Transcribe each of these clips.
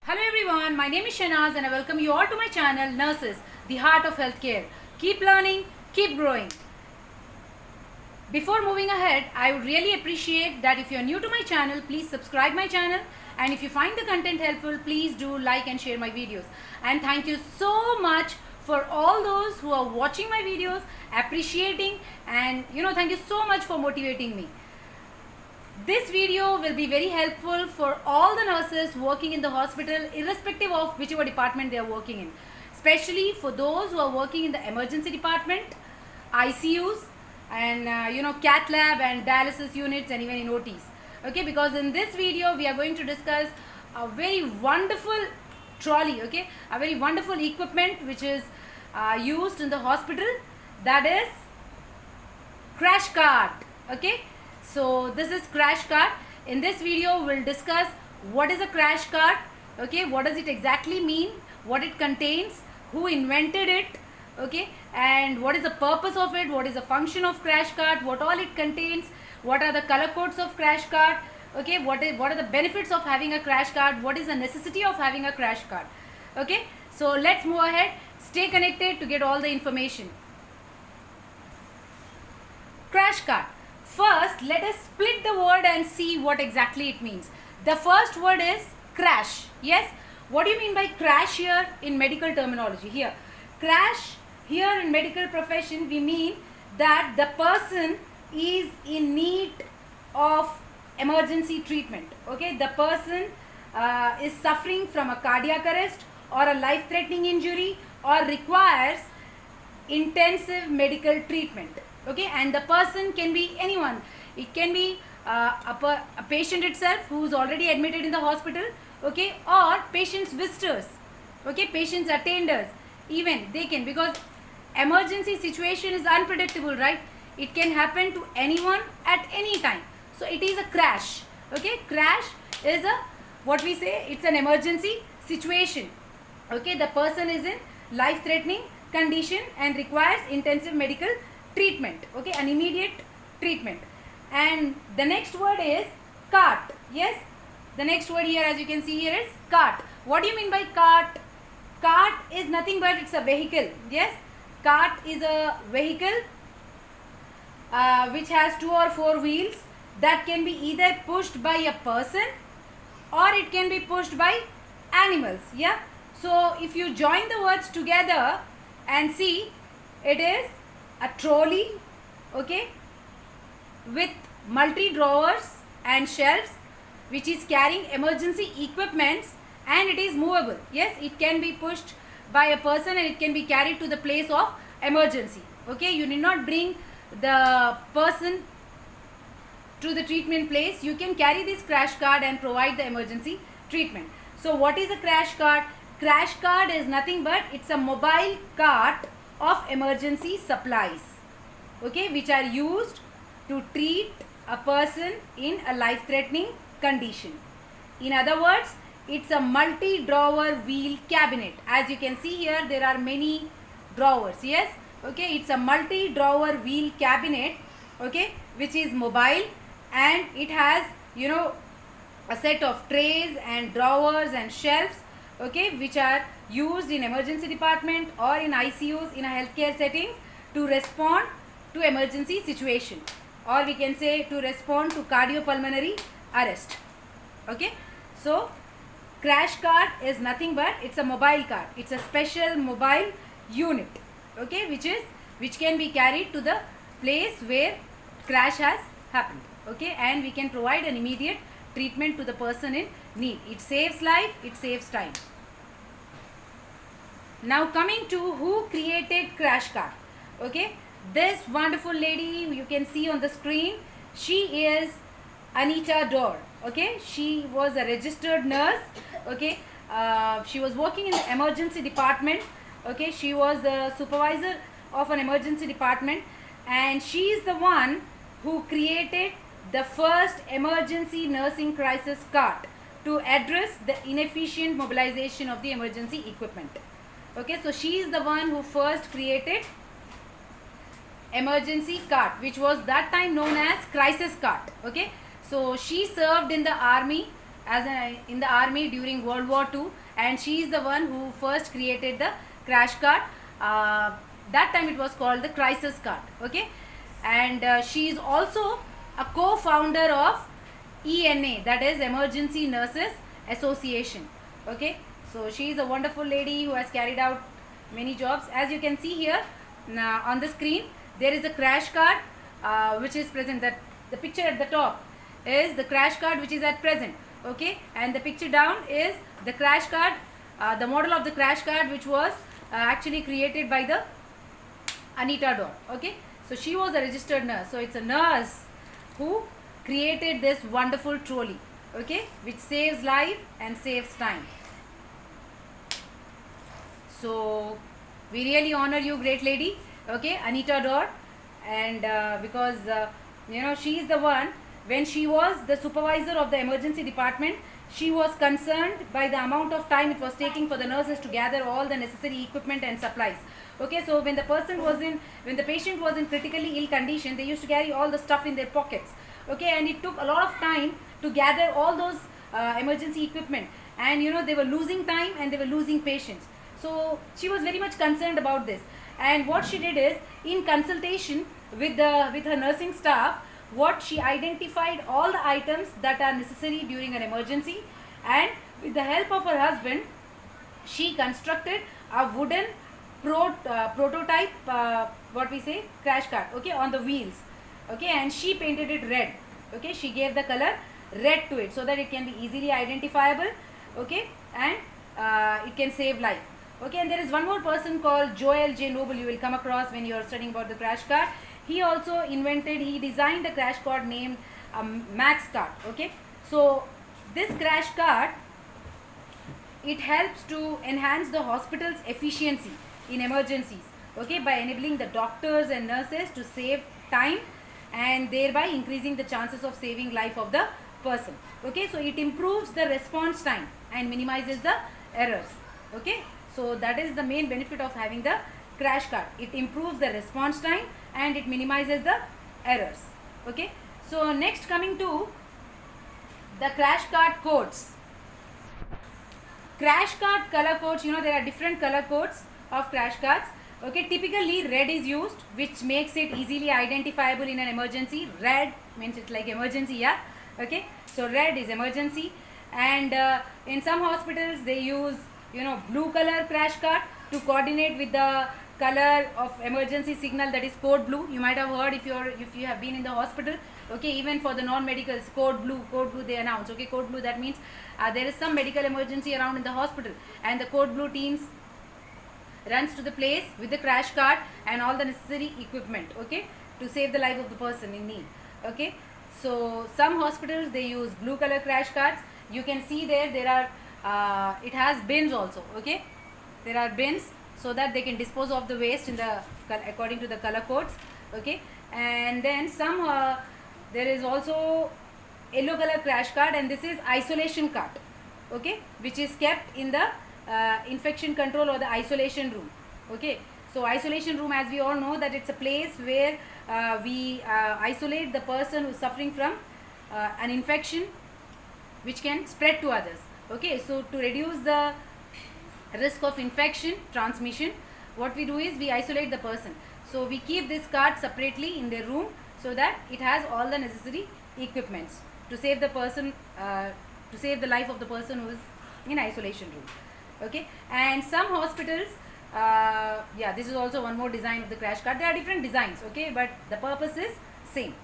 Hello everyone, my name is Shanaz and I welcome you all to my channel Nurses, the Heart of Healthcare. Keep learning, keep growing. Before moving ahead, I would really appreciate that if you are new to my channel, please subscribe my channel, and if you find the content helpful, please do like and share my videos. And thank you so much for all those who are watching my videos, appreciating, and thank you so much for motivating me. This video will be very helpful for all the nurses working in the hospital, irrespective of whichever department they are working in. Especially for those who are working in the emergency department, ICUs, and cath lab and dialysis units, and even in OTs. Okay, because in this video we are going to discuss a very wonderful trolley. Okay, a very wonderful equipment which is used in the hospital. That is crash cart. Okay. So this is crash cart. In this video we'll discuss what is a crash cart, okay, what does it exactly mean, what it contains, who invented it, okay, and what is the purpose of it, what is the function of crash cart, what all it contains, what are the color codes of crash cart, okay, what are the benefits of having a crash cart, what is the necessity of having a crash cart. Okay, so let's move ahead. Stay connected to get all the information. Crash cart. First, let us split the word and see what exactly it means. The first word is crash. Yes? What do you mean by crash here in medical terminology? Here, crash here in medical profession, we mean that the person is in need of emergency treatment. Okay? The person is suffering from a cardiac arrest or a life-threatening injury or requires intensive medical treatment. Okay, and the person can be anyone. It can be a patient itself who is already admitted in the hospital, okay, or patient's visitors, okay, patient's attenders, even they can, because emergency situation is unpredictable, right? It can happen to anyone at any time. So it is a crash. Okay, crash is a, what we say, it's an emergency situation. Okay, the person is in life-threatening condition and requires intensive medical treatment, okay, an immediate treatment. And the next word is cart. Yes, the next word here, as you can see here, is cart. What do you mean by cart? Cart is nothing but it's a vehicle. Yes, cart is a vehicle which has 2 or 4 wheels that can be either pushed by a person or it can be pushed by animals. Yeah, so if you join the words together and see, it is a trolley, okay, with multi drawers and shelves, which is carrying emergency equipments, and it is movable. Yes, it can be pushed by a person and it can be carried to the place of emergency. Okay, you need not bring the person to the treatment place. You can carry this crash cart and provide the emergency treatment. So what is a crash cart? Crash cart is nothing but it's a mobile cart of emergency supplies, okay, which are used to treat a person in a life-threatening condition. In other words, it's a multi-drawer wheel cabinet. As you can see here, there are many drawers. Yes, okay, it's a multi-drawer wheel cabinet, okay, which is mobile, and it has a set of trays and drawers and shelves, okay, which are used in emergency department or in ICUs in a healthcare settings to respond to emergency situation, or we can say to respond to cardiopulmonary arrest. Okay, so crash cart is nothing but it's a mobile cart. It's a special mobile unit, okay, which can be carried to the place where crash has happened, okay, and we can provide an immediate treatment to the person in need. It saves life, it saves time. Now coming to who created crash cart. Okay, this wonderful lady you can see on the screen, she is Anita Dorr. Okay, she was a registered nurse. Okay, she was working in the emergency department. Okay, she was the supervisor of an emergency department, and she is the one who created the first emergency nursing crisis cart to address the inefficient mobilization of the emergency equipment. Okay, so she is the one who first created emergency cart, which was that time known as crisis cart. Okay, so she served in the army in the army during World War II, and she is the one who first created the crash cart. That time it was called the crisis cart. Okay, and she is also a co-founder of ENA, that is Emergency Nurses Association. Okay, so she is a wonderful lady who has carried out many jobs. As you can see here on the screen, there is a crash cart which is present. That the picture at the top is the crash cart which is at present. Okay, and the picture down is the crash cart, the model of the crash cart which was actually created by the Anita Dorr. Okay, so she was a registered nurse. So it's a nurse who created this wonderful trolley. Okay, which saves life and saves time. So we really honor you, great lady. Okay, Anita Dorr, and because she is the one. When she was the supervisor of the emergency department, she was concerned by the amount of time it was taking for the nurses to gather all the necessary equipment and supplies. Okay, so when the patient was in critically ill condition, they used to carry all the stuff in their pockets. Okay, and it took a lot of time to gather all those emergency equipment, and they were losing time and they were losing patients. So she was very much concerned about this, and what she did is, in consultation with her nursing staff, what she identified all the items that are necessary during an emergency, and with the help of her husband, she constructed a wooden prototype crash cart, okay, on the wheels. Okay, and she painted it red. Okay, she gave the color red to it so that it can be easily identifiable. Okay, and it can save life. Okay, and there is one more person called Joel J. Noble you will come across when you are studying about the crash cart. He designed a crash cart named Max cart. Okay, so this crash cart, it helps to enhance the hospital's efficiency in emergencies. Okay, by enabling the doctors and nurses to save time and thereby increasing the chances of saving life of the person. Okay, so it improves the response time and minimizes the errors. Okay, so that is the main benefit of having the crash cart. It improves the response time and it minimizes the errors. Okay, so next, coming to the crash cart codes. Crash cart color codes, there are different color codes of crash carts. Okay, typically red is used, which makes it easily identifiable in an emergency. Red means it's like emergency, yeah. Okay, so red is emergency, and in some hospitals they use blue color crash cart to coordinate with the color of emergency signal, that is code blue. You might have heard if you have been in the hospital. Okay, even for the non-medicals, code blue they announce. Okay, code blue, that means there is some medical emergency around in the hospital, and the code blue teams runs to the place with the crash cart and all the necessary equipment, okay, to save the life of the person in need. Okay, so some hospitals they use blue color crash carts. You can see there are it has bins also. Okay, there are bins so that they can dispose of the waste according to the color codes. Okay, and then there is also yellow color crash cart, and this is isolation cart. Okay, which is kept in the infection control or the isolation room. Okay, so isolation room, as we all know, that it's a place where we isolate the person who is suffering from an infection which can spread to others. Okay, so to reduce the risk of infection transmission, what we do is we isolate the person. So we keep this cart separately in their room so that it has all the necessary equipments to save the person, to save the life of the person who is in isolation room. Okay, and some hospitals, this is also one more design of the crash cart. There are different designs, okay, but the purpose is same.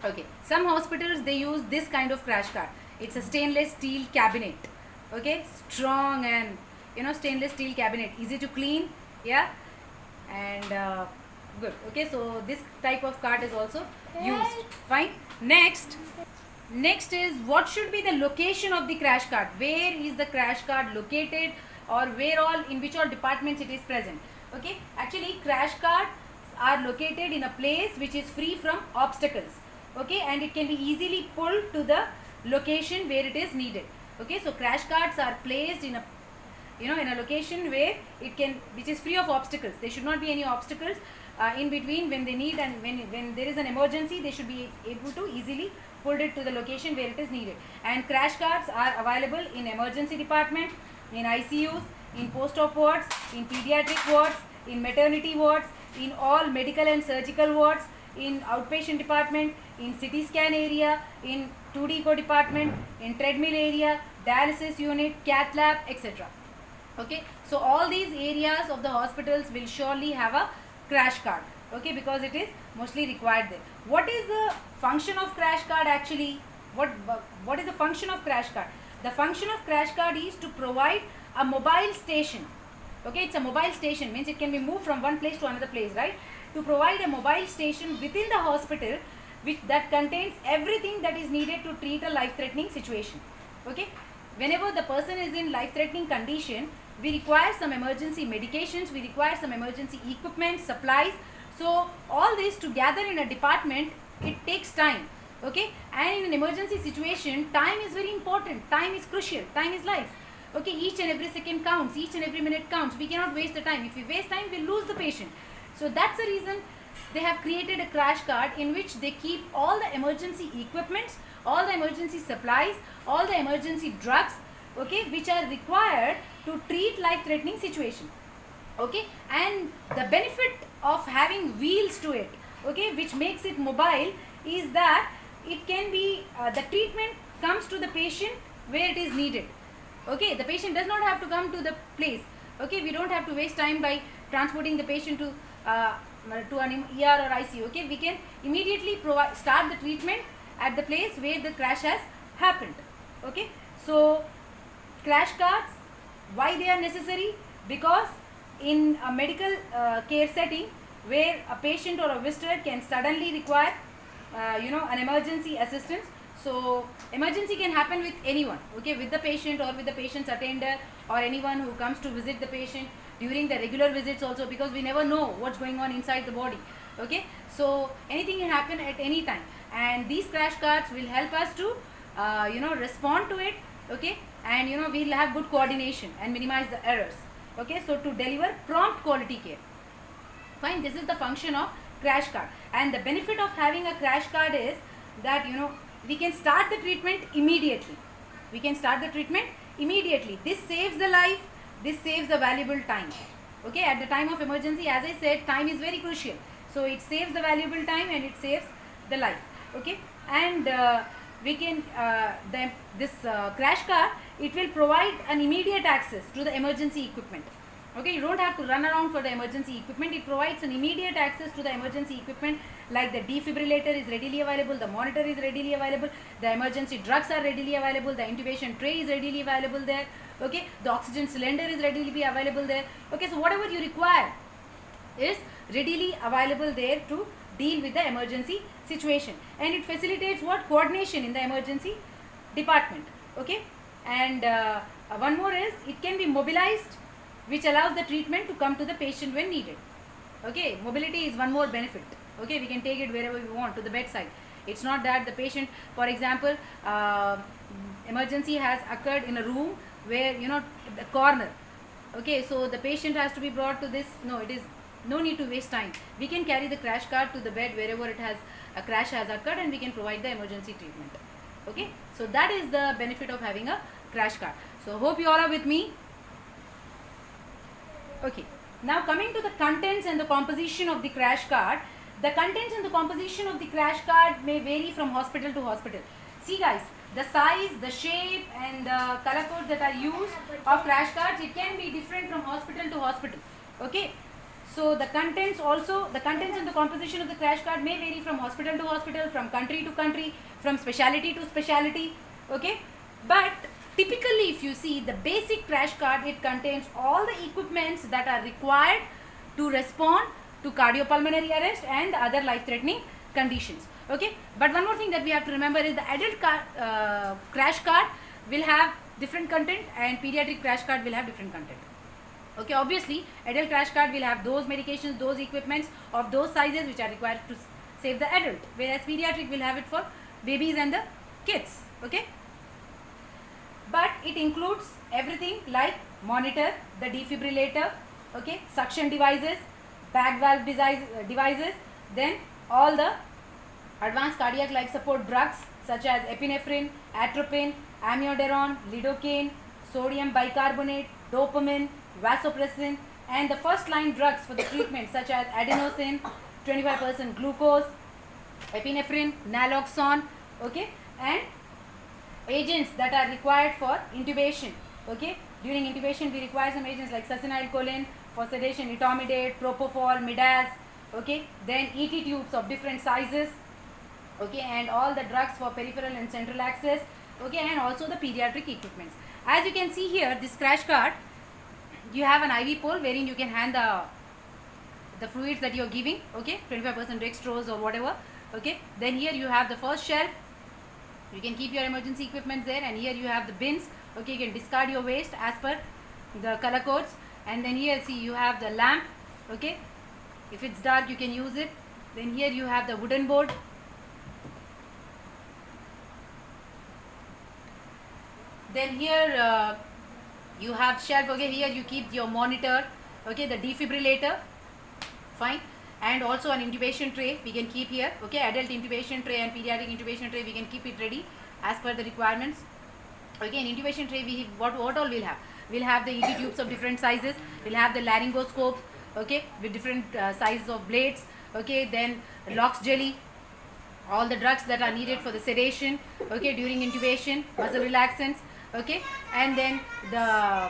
Okay, some hospitals they use this kind of crash cart. It's a stainless steel cabinet. Okay, strong and stainless steel cabinet, easy to clean, yeah, and good. Okay, so this type of cart is also used. Fine. Next is, what should be the location of the crash cart? Where is the crash cart located, or in which all departments it is present? Okay, actually crash carts are located in a place which is free from obstacles. Okay, and it can be easily pulled to the location where it is needed. Okay, so crash carts are placed in a in a location where which is free of obstacles. There should not be any obstacles in between when they need, and when there is an emergency, they should be able to easily pulled it to the location where it is needed. And crash carts are available in emergency department, in ICUs, in post-op wards, in pediatric wards, in maternity wards, in all medical and surgical wards, in outpatient department, in CT scan area, in 2D echo department, in treadmill area, dialysis unit, cath lab, etc. Okay, so all these areas of the hospitals will surely have a crash cart. Okay, because it is mostly required there. What is the function of crash cart actually? What is the function of crash cart? The function of crash cart is to provide a mobile station. Okay, it's a mobile station, means it can be moved from one place to another place, right? To provide a mobile station within the hospital that contains everything that is needed to treat a life-threatening situation. Okay, whenever the person is in life-threatening condition, we require some emergency medications, we require some emergency equipment, supplies. So all this to gather in a department, it takes time. Okay, and in an emergency situation, time is very important, time is crucial, time is life. Okay, each and every second counts, each and every minute counts. We cannot waste the time. If we waste time, we lose the patient. So that's the reason they have created a crash cart in which they keep all the emergency equipments, all the emergency supplies, all the emergency drugs, okay, which are required to treat life-threatening situation. Okay, and the benefit of having wheels to it, okay, which makes it mobile, is that it can be, the treatment comes to the patient where it is needed. Okay, the patient does not have to come to the place. Okay, we don't have to waste time by transporting the patient to an ER or ICU. Okay, we can immediately start the treatment at the place where the crash has happened. Okay, so crash carts, why they are necessary? Because in a medical care setting where a patient or a visitor can suddenly require an emergency assistance. So emergency can happen with anyone, okay, with the patient or with the patient's attender or anyone who comes to visit the patient during the regular visits also, because we never know what's going on inside the body. Okay, so anything can happen at any time, and these crash carts will help us to respond to it. Okay, and we'll have good coordination and minimize the errors. Okay, so to deliver prompt quality care. Fine, this is the function of crash cart, and the benefit of having a crash cart is that we can start the treatment immediately. We can start the treatment immediately. This saves the life, this saves the valuable time. Okay, at the time of emergency, as I said, time is very crucial. So it saves the valuable time and it saves the life. Okay, and we can, this crash car, it will provide an immediate access to the emergency equipment. Okay, you don't have to run around for the emergency equipment. It provides an immediate access to the emergency equipment, like the defibrillator is readily available, the monitor is readily available, the emergency drugs are readily available, the intubation tray is readily available there. Okay, the oxygen cylinder is readily available there. Okay, so whatever you require is readily available there to deal with the emergency situation, and it facilitates what? Coordination in the emergency department. Okay, and one more is it can be mobilized, which allows the treatment to come to the patient when needed. Okay, mobility is one more benefit. Okay, we can take it wherever we want, to the bedside. It's not that the patient, for example, emergency has occurred in a room where the corner. Okay, so the patient has to be brought to this. No, it is no need to waste time. We can carry the crash cart to the bed wherever a crash has occurred, and we can provide the emergency treatment. Okay, so that is the benefit of having a crash cart. So hope you all are with me. Okay, now coming to the contents and the composition of the crash cart. The contents and the composition of the crash cart may vary from hospital to hospital. See guys, the size, the shape and the color codes that are used of crash carts, it can be different from hospital to hospital. Okay, so the contents and the composition of the crash cart may vary from hospital to hospital, from country to country, from specialty to specialty. Okay, but typically if you see the basic crash cart, it contains all the equipments that are required to respond to cardiopulmonary arrest and the other life-threatening conditions. Okay, but one more thing that we have to remember is the adult crash cart will have different content and pediatric crash cart will have different content. Okay, obviously adult crash cart will have those medications, those equipments of those sizes which are required to save the adult, whereas pediatric will have it for babies and the kids. Okay, but it includes everything like monitor, the defibrillator, okay, suction devices, bag valve devices, then all the Advanced cardiac life support drugs such as epinephrine, atropine, amiodarone, lidocaine, sodium bicarbonate, dopamine, vasopressin, and the first line drugs for the treatment such as adenosine, 25% glucose, epinephrine, naloxone, okay, and agents that are required for intubation. Okay, during intubation we require some agents like succinylcholine, for sedation etomidate, propofol, midas, okay, then ET tubes of different sizes, okay, and all the drugs for peripheral and central access, okay, and also the pediatric equipments. As you can see here, this crash cart, you have an IV pole wherein you can hand the fluids that you are giving, okay, 25% dextrose or whatever, okay. Then here you have the first shelf, you can keep your emergency equipment there, and here you have the bins, okay, you can discard your waste as per the color codes. And then here see you have the lamp, okay, if it's dark you can use it. Then here you have the wooden board, then here you have shelf, okay, here you keep your monitor, okay, the defibrillator, fine, and also an intubation tray we can keep here, okay, adult intubation tray and pediatric intubation tray we can keep it ready as per the requirements. Okay, in intubation tray we what all we'll have? We'll have the ET tubes of different sizes, we'll have the laryngoscope, okay, with different sizes of blades, okay, then lox jelly, all the drugs that are needed for the sedation, okay, during intubation, muscle relaxants, okay, and then the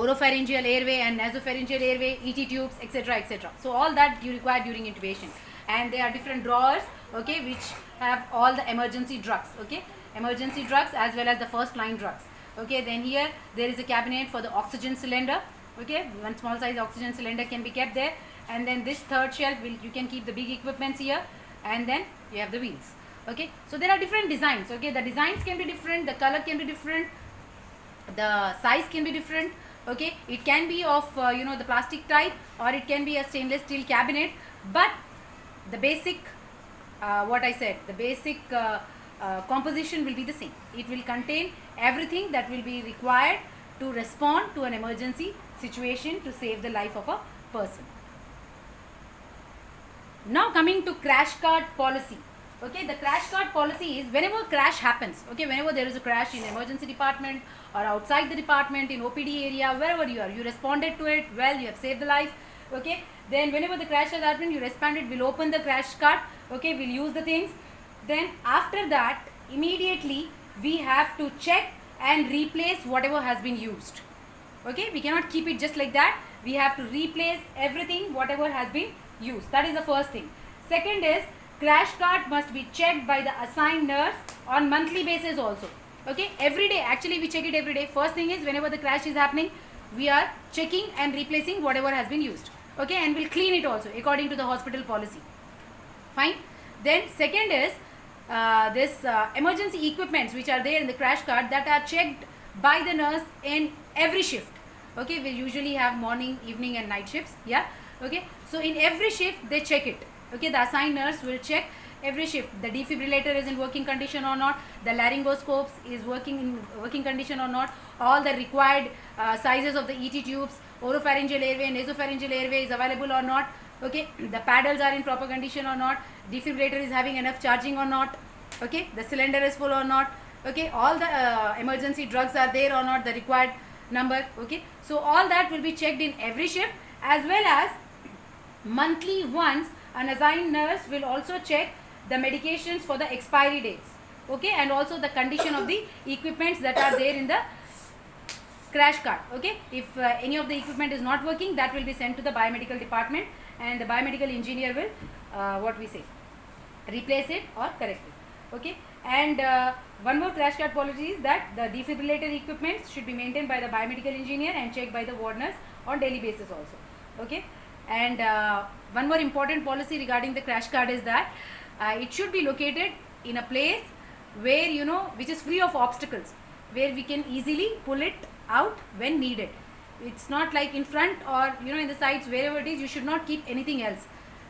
oropharyngeal airway and nasopharyngeal airway, ET tubes, etc., etc. So all that you require during intubation. And there are different drawers, okay, which have all the emergency drugs, okay, emergency drugs as well as the first line drugs, okay. Then here there is a cabinet for the oxygen cylinder, okay, one small size oxygen cylinder can be kept there. And then this third shelf you can keep the big equipments here, and then you have the wheels, okay. So there are different designs, okay, the designs can be different, the color can be different, the size can be different, okay. It can be of the plastic type, or it can be a stainless steel cabinet, but the basic what I said, the basic composition will be the same. It will contain everything that will be required to respond to an emergency situation to save the life of a person. Now coming to crash cart policy. Okay, the crash cart policy is whenever crash happens, okay, whenever there is a crash in emergency department or outside the department, in OPD area, wherever you are, you responded to it, well, you have saved the life, okay. Then whenever the crash has happened, you responded, we'll open the crash cart, okay, we'll use the things. Then after that, immediately we have to check and replace whatever has been used, okay. We cannot keep it just like that, we have to replace everything whatever has been used. That is the first thing. Second is, crash cart must be checked by the assigned nurse on monthly basis also, okay. Every day, actually we check it every day. First thing is, whenever the crash is happening, we are checking and replacing whatever has been used, okay, and we'll clean it also according to the hospital policy, fine. Then second is this emergency equipments which are there in the crash cart, that are checked by the nurse in every shift, okay. We usually have morning, evening and night shifts, yeah, okay. So in every shift they check it, okay. The assigned nurse will check every shift, the defibrillator is in working condition or not, the laryngoscopes is working in working condition or not, all the required sizes of the ET tubes, oropharyngeal airway, nasopharyngeal airway is available or not, okay. The paddles are in proper condition or not, defibrillator is having enough charging or not, okay. The cylinder is full or not, okay. All the emergency drugs are there or not, the required number, okay. So all that will be checked in every shift, as well as monthly once an assigned nurse will also check the medications for the expiry dates, okay, and also the condition of the equipments that are there in the crash cart, okay. If any of the equipment is not working, that will be sent to the biomedical department, and the biomedical engineer will replace it or correct it, okay. And one more crash cart policy is that the defibrillator equipments should be maintained by the biomedical engineer and checked by the ward nurse on daily basis also, okay. And one more important policy regarding the crash cart is that it should be located in a place where, which is free of obstacles, where we can easily pull it out when needed. It's not like in front or in the sides, wherever it is, you should not keep anything else.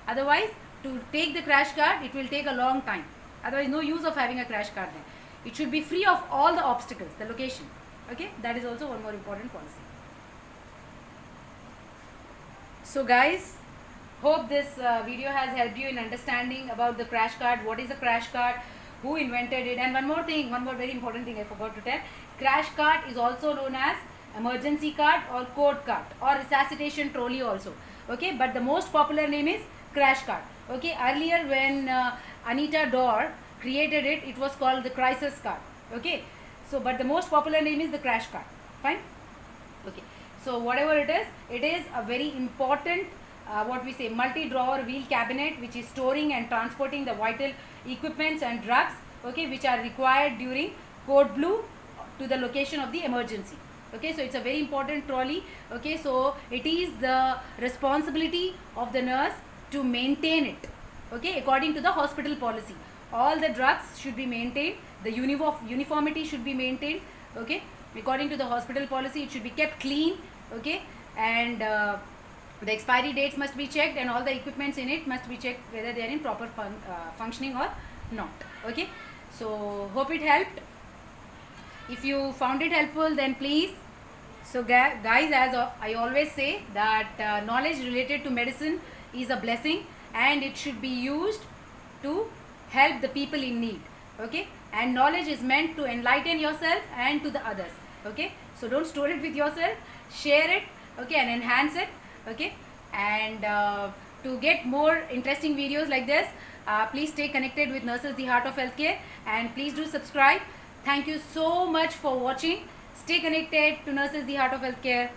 Otherwise, to take the crash cart, it will take a long time. Otherwise, no use of having a crash cart there. It should be free of all the obstacles, the location, okay. That is also one more important policy. So guys, Hope this video has helped you in understanding about the crash cart, what is a crash cart, who invented it, and one more thing, one more very important thing I forgot to tell. Crash cart is also known as emergency cart or code cart or resuscitation trolley also. Okay, but the most popular name is crash cart. Okay, earlier when Anita Dorr created it, it was called the crisis cart. Okay, so but the most popular name is the crash cart. Fine. Okay, so whatever it is a very important what we say multi-drawer wheel cabinet which is storing and transporting the vital equipments and drugs, okay, which are required during code blue to the location of the emergency. Okay, so it's a very important trolley. Okay, so it is the responsibility of the nurse to maintain it. Okay, according to the hospital policy, all the drugs should be maintained, the uniformity should be maintained. Okay, according to the hospital policy, it should be kept clean. Okay, and the expiry dates must be checked, and all the equipments in it must be checked whether they are in proper functioning or not. Okay, so hope it helped. If you found it helpful, then please, so guys, as I always say that knowledge related to medicine is a blessing and it should be used to help the people in need. Okay, and knowledge is meant to enlighten yourself and to the others. Okay, so don't store it with yourself, share it. Okay, and enhance it. Okay, and to get more interesting videos like this, please stay connected with Nurses the Heart of Healthcare, and please do subscribe. Thank you so much for watching. Stay connected to Nurses the Heart of Healthcare.